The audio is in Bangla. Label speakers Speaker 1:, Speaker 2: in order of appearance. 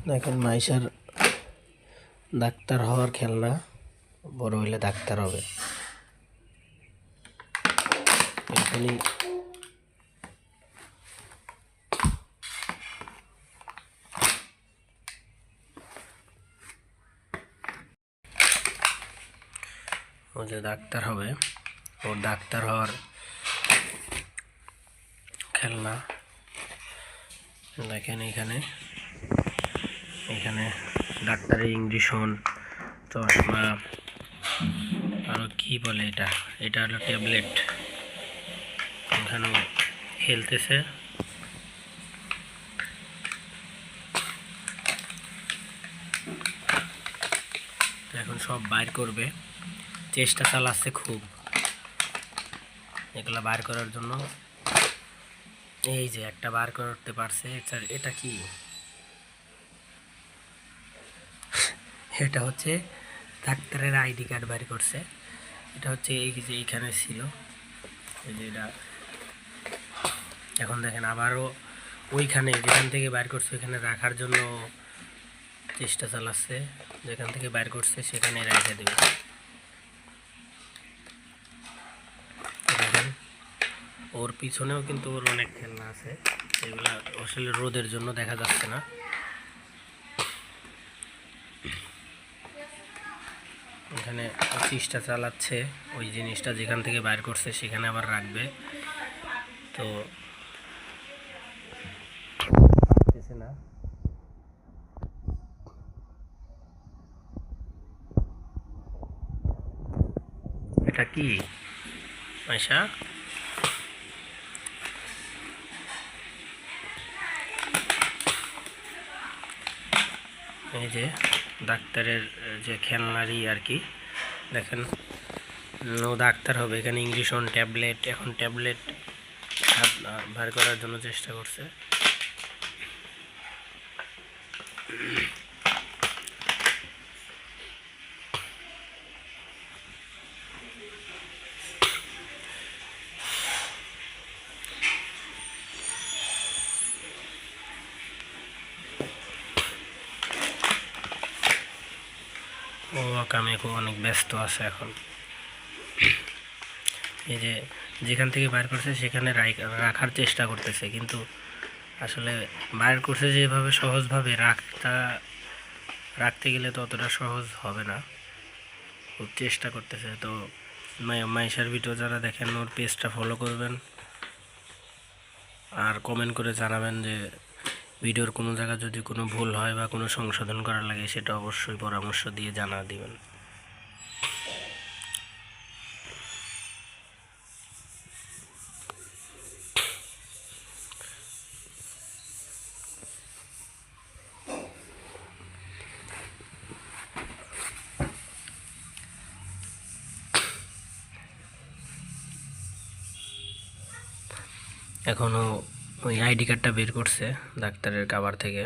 Speaker 1: দেখেন মাইশার ডাক্তার হওয়ার খেলনা, বড় হইলে ডাক্তার হবে। এখনই ও যে ডাক্তার হবে, ওর ডাক্তার হওয়ার খেলনা। দেখেন এখানে এখানে ডাক্তারের ইঞ্জেকশন, চশমা, আরো কি বলে এটা, এটা হলো ট্যাবলেট। এখানে খেলতেছে। এখন সব বাইর করবে, চেষ্টা চালাচ্ছে খুব এগুলা বার করার জন্য। এই যে একটা বার করতে পারছে। এটা কি? এটা হচ্ছে ডাক্তারের আইডি কার্ড বার করছে। এটা হচ্ছে এই যে এইখানে ছিল, এই যে এটা। এখন দেখেন আবারও ওইখানে যেখান থেকে বাইর করছে ওইখানে রাখার জন্য চেষ্টা চালাচ্ছে। যেখান থেকে বাইর করছে সেখানে রেখে দেবে। দেখেন ওর পিছনেও কিন্তু ওর অনেক খেলনা আছে, এগুলা আসলে রোদের জন্য দেখা যাচ্ছে না। এখানে চেষ্টা চালাচ্ছে ওই জিনিসটা যেখান থেকে বাইর করছে সেখানে আবার রাখবে, তো পারতেছে না। এটা কি আয়শা? এই যে ডাক্তারের যে খেলনারই আর কি। দেখেন ও ডাক্তার হবে, এখানে ইঞ্জেকশন, ট্যাবলেট। এখন ট্যাবলেট বার করার জন্য চেষ্টা করছে। ও কামে খুব অনেক ব্যস্ত আছে এখন। এই যে যেখান থেকে বাইর করছে সেখানে রাখার চেষ্টা করতেছে, কিন্তু আসলে বাইর করছে যেভাবে সহজভাবে রাখতে গেলে তো অতটা সহজ হবে না। খুব চেষ্টা করতেছে। তো মাইশার ভিডিও যারা দেখেন ওর পেজটা ফলো করবেন, আর কমেন্ট করে জানাবেন যে ভিডিওর কোনো জায়গা যদি কোনো ভুল হয় বা কোনো সংশোধন করা লাগে সেটা অবশ্যই পরামর্শ দিয়ে জানা দিবেন। এখনও ওই আইডি কার্ডটা বের করছে ডাক্তারের কাভার থেকে।